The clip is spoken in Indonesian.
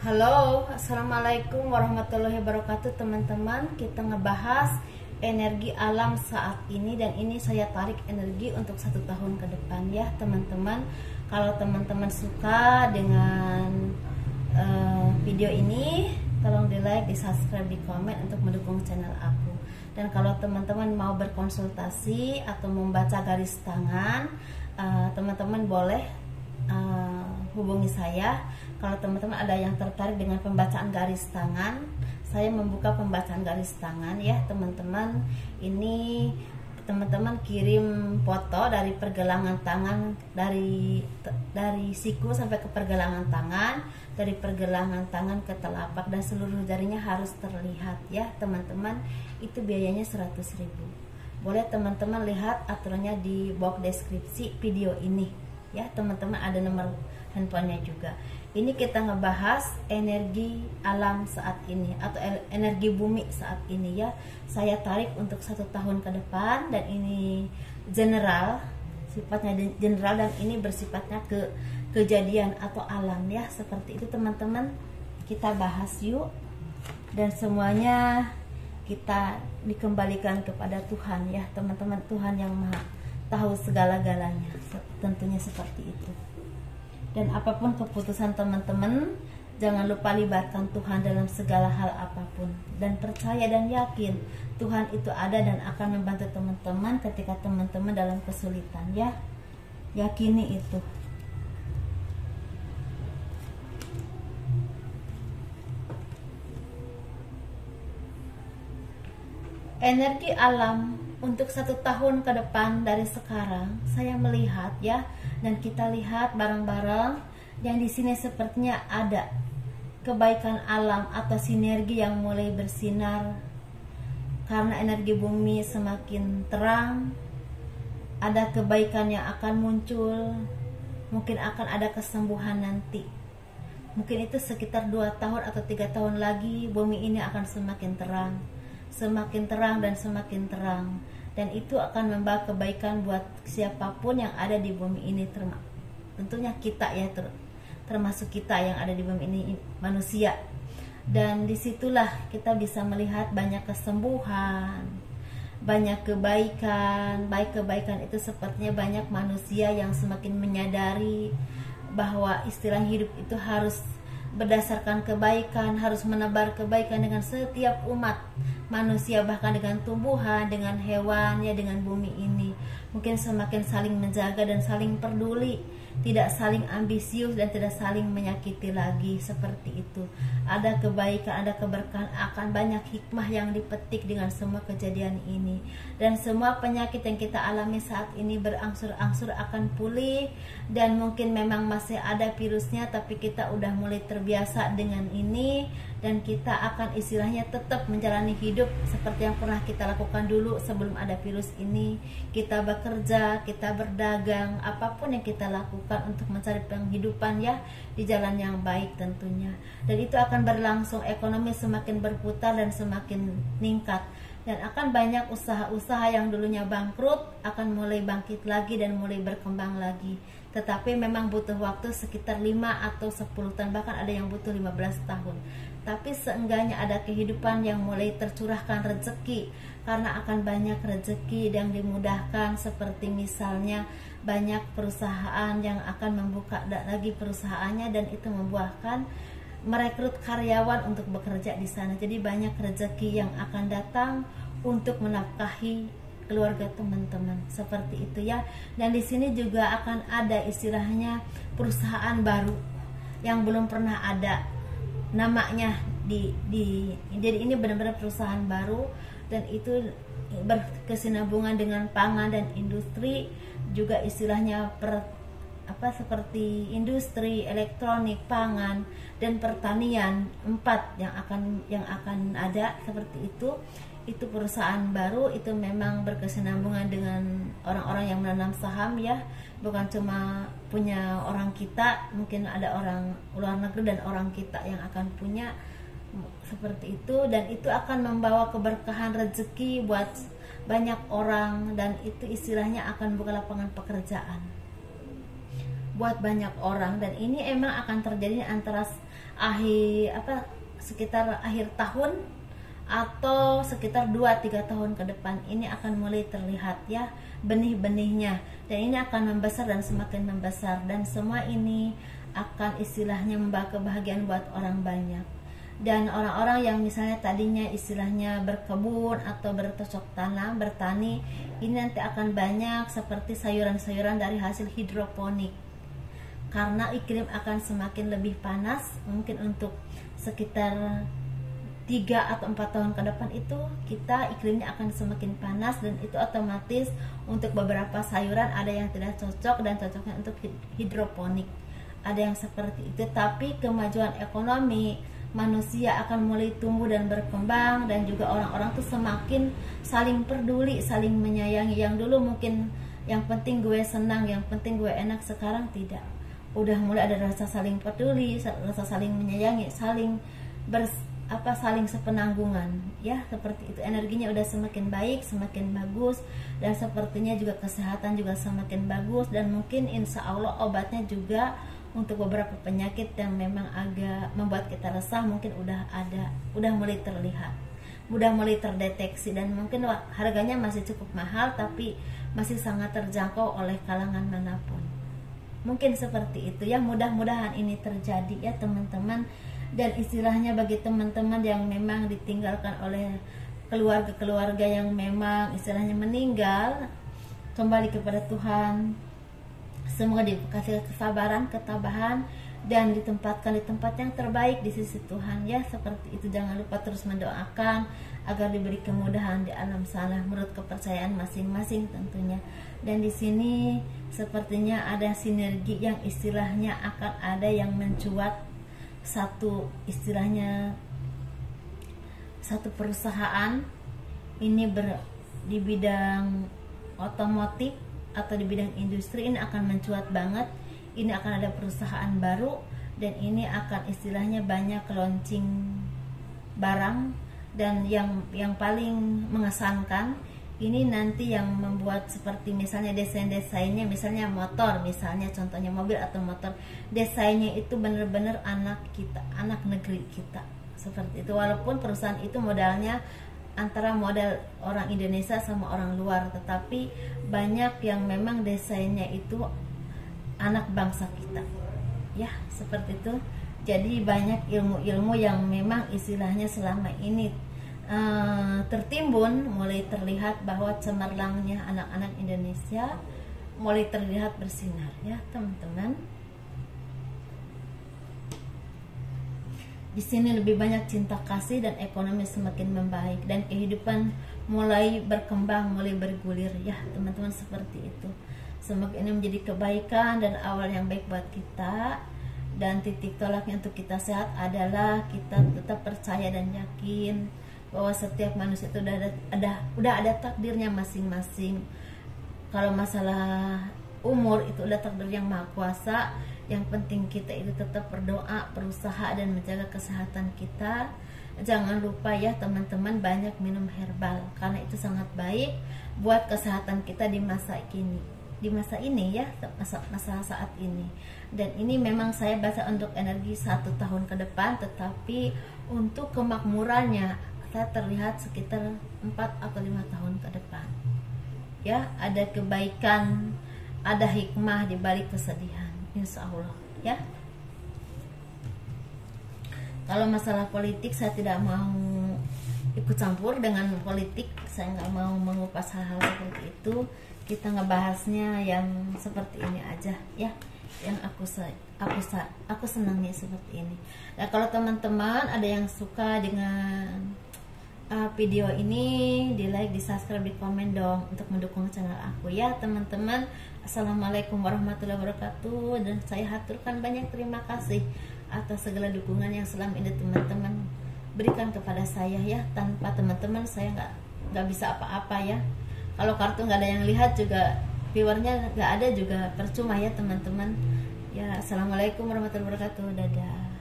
Halo, assalamualaikum warahmatullahi wabarakatuh teman-teman. Kita ngebahas energi alam saat ini, dan ini saya tarik energi untuk 1 tahun ke depan ya teman-teman. Kalau teman-teman suka dengan video ini, tolong di like, di subscribe, di komen untuk mendukung channel aku. Dan kalau teman-teman mau berkonsultasi atau membaca garis tangan, teman-teman boleh hubungi saya. Kalau teman-teman ada yang tertarik dengan pembacaan garis tangan, saya membuka pembacaan garis tangan ya teman-teman. Ini teman-teman kirim foto dari pergelangan tangan, dari siku sampai ke pergelangan tangan, dari pergelangan tangan ke telapak, dan seluruh jarinya harus terlihat ya teman-teman. Itu biayanya 100.000. Boleh teman-teman lihat aturannya di box deskripsi video ini ya teman-teman, ada nomor handphonenya juga. Ini kita ngebahas energi alam saat ini atau energi bumi saat ini ya. Saya tarik untuk 1 tahun ke depan, dan ini general, sifatnya general, dan ini bersifatnya ke kejadian atau alam ya, seperti itu teman-teman. Kita bahas yuk, dan semuanya kita dikembalikan kepada Tuhan ya teman-teman. Tuhan yang maha tahu segala-galanya, tentunya seperti itu. Dan apapun keputusan teman-teman, jangan lupa libatkan Tuhan dalam segala hal apapun, dan percaya dan yakin Tuhan itu ada dan akan membantu teman-teman ketika teman-teman dalam kesulitan ya. Yakini itu. Energi alam untuk 1 tahun ke depan dari sekarang, saya melihat ya, dan kita lihat bareng-bareng yang di sini sepertinya ada kebaikan alam atau sinergi yang mulai bersinar karena energi bumi semakin terang. Ada kebaikan yang akan muncul, mungkin akan ada kesembuhan nanti. Mungkin itu sekitar 2 tahun atau 3 tahun lagi bumi ini akan semakin terang, semakin terang dan semakin terang. Dan itu akan membawa kebaikan buat siapapun yang ada di bumi ini, tentunya kita ya, termasuk kita yang ada di bumi ini, manusia. Dan disitulah kita bisa melihat banyak kesembuhan, banyak kebaikan. Baik kebaikan itu sepertinya banyak manusia yang semakin menyadari bahwa istilah hidup itu harus berdasarkan kebaikan, harus menebar kebaikan dengan setiap umat manusia, bahkan dengan tumbuhan, dengan hewan ya, dengan bumi ini. Mungkin semakin saling menjaga dan saling peduli, tidak saling ambisius dan tidak saling menyakiti lagi, seperti itu. Ada kebaikan, ada keberkahan, akan banyak hikmah yang dipetik dengan semua kejadian ini. Dan semua penyakit yang kita alami saat ini berangsur-angsur akan pulih. Dan mungkin memang masih ada virusnya, tapi kita udah mulai terbiasa dengan ini, dan kita akan istilahnya tetap menjalani hidup seperti yang pernah kita lakukan dulu sebelum ada virus ini. Kita bekerja, kita berdagang, apapun yang kita lakukan untuk mencari penghidupan ya, di jalan yang baik tentunya. Dan itu akan berlangsung, ekonomi semakin berputar dan semakin meningkat. Dan akan banyak usaha-usaha yang dulunya bangkrut akan mulai bangkit lagi dan mulai berkembang lagi. Tetapi memang butuh waktu sekitar 5 atau 10 tahun, bahkan ada yang butuh 15 tahun. Tapi seenggaknya ada kehidupan yang mulai tercurahkan rezeki, karena akan banyak rezeki yang dimudahkan, seperti misalnya banyak perusahaan yang akan membuka lagi perusahaannya, dan itu membuahkan merekrut karyawan untuk bekerja di sana. Jadi banyak rezeki yang akan datang untuk menafkahi keluarga teman-teman, seperti itu ya. Dan di sini juga akan ada istilahnya perusahaan baru yang belum pernah ada namanya jadi ini benar-benar perusahaan baru, dan itu berkesinambungan dengan pangan dan industri juga, istilahnya seperti industri, elektronik, pangan, dan pertanian. 4 yang akan ada seperti itu. Itu perusahaan baru, itu memang berkesinambungan dengan orang-orang yang menanam saham ya, bukan cuma punya orang kita, mungkin ada orang luar negeri dan orang kita yang akan punya, seperti itu. Dan itu akan membawa keberkahan rezeki buat banyak orang, dan itu istilahnya akan buka lapangan pekerjaan buat banyak orang. Dan ini emang akan terjadi sekitar akhir tahun atau sekitar 2-3 tahun ke depan ini akan mulai terlihat ya benih-benihnya, dan ini akan membesar dan semakin membesar, dan semua ini akan istilahnya membawa kebahagiaan buat orang banyak. Dan orang-orang yang misalnya tadinya istilahnya berkebun atau bercocok tanam, bertani, ini nanti akan banyak seperti sayuran-sayuran dari hasil hidroponik, karena iklim akan semakin lebih panas. Mungkin untuk sekitar 3 atau 4 tahun ke depan itu kita iklimnya akan semakin panas, dan itu otomatis untuk beberapa sayuran ada yang tidak cocok dan cocoknya untuk hidroponik, ada yang seperti itu. Tapi kemajuan ekonomi manusia akan mulai tumbuh dan berkembang, dan juga orang-orang tuh semakin saling peduli, saling menyayangi. Yang dulu mungkin yang penting gue senang, yang penting gue enak, sekarang tidak. Udah mulai ada rasa saling peduli, rasa saling menyayangi, saling saling sepenanggungan ya, seperti itu. Energinya udah semakin baik, semakin bagus, dan sepertinya juga kesehatan juga semakin bagus, dan mungkin insya Allah obatnya juga untuk beberapa penyakit yang memang agak membuat kita resah mungkin udah mulai terlihat, udah mulai terdeteksi, dan mungkin harganya masih cukup mahal tapi masih sangat terjangkau oleh kalangan manapun. Mungkin seperti itu ya, mudah-mudahan ini terjadi ya teman-teman. Dan istilahnya bagi teman-teman yang memang ditinggalkan oleh keluarga-keluarga yang memang istilahnya meninggal, kembali kepada Tuhan. Semoga dikasih kesabaran, ketabahan, dan ditempatkan di tempat yang terbaik di sisi Tuhan ya, seperti itu. Jangan lupa terus mendoakan agar diberi kemudahan di alam sana menurut kepercayaan masing-masing tentunya. Dan di sini sepertinya ada sinergi yang istilahnya akan ada yang mencuat, satu perusahaan ini di bidang otomotif atau di bidang industri, ini akan mencuat banget. Ini akan ada perusahaan baru, dan ini akan istilahnya banyak launching barang. Dan yang paling mengesankan ini nanti yang membuat seperti misalnya desainnya, misalnya motor, misalnya contohnya mobil atau motor, desainnya itu benar-benar anak kita, anak negeri kita, seperti itu. Walaupun perusahaan itu modalnya antara modal orang Indonesia sama orang luar, tetapi banyak yang memang desainnya itu anak bangsa kita ya, seperti itu. Jadi banyak ilmu-ilmu yang memang istilahnya selama ini tertimbun, mulai terlihat bahwa cemerlangnya anak-anak Indonesia mulai terlihat bersinar ya teman-teman. Di sini lebih banyak cinta kasih, dan ekonomi semakin membaik, dan kehidupan mulai berkembang, mulai bergulir ya teman-teman, seperti itu. Semoga ini menjadi kebaikan dan awal yang baik buat kita. Dan titik tolaknya untuk kita sehat adalah kita tetap percaya dan yakin bahwa setiap manusia itu udah ada takdirnya masing-masing. Kalau masalah umur itu udah takdir yang maha kuasa. Yang penting kita itu tetap berdoa, berusaha, dan menjaga kesehatan kita. Jangan lupa ya teman-teman, banyak minum herbal, karena itu sangat baik buat kesehatan kita di masa ini ya, masa saat ini. Dan ini memang saya baca untuk energi 1 tahun ke depan, tetapi untuk kemakmurannya saya terlihat sekitar 4 atau 5 tahun ke depan ya. Ada kebaikan, ada hikmah di balik kesedihan, insya Allah ya. Kalau masalah politik saya tidak mau ikut campur dengan politik, saya nggak mau mengupas hal-hal seperti itu. Kita ngebahasnya yang seperti ini aja ya, yang aku senangnya seperti ini. Nah, kalau teman-teman ada yang suka dengan video ini, di like, di subscribe, di komen dong untuk mendukung channel aku ya teman-teman. Assalamualaikum warahmatullahi wabarakatuh, dan saya haturkan banyak terima kasih atas segala dukungan yang selama ini teman-teman berikan kepada saya ya. Tanpa teman-teman saya nggak bisa apa-apa ya. Kalau kartu nggak ada yang lihat juga, viewernya nggak ada juga, percuma ya teman-teman ya. Assalamualaikum warahmatullahi wabarakatuh, dadah.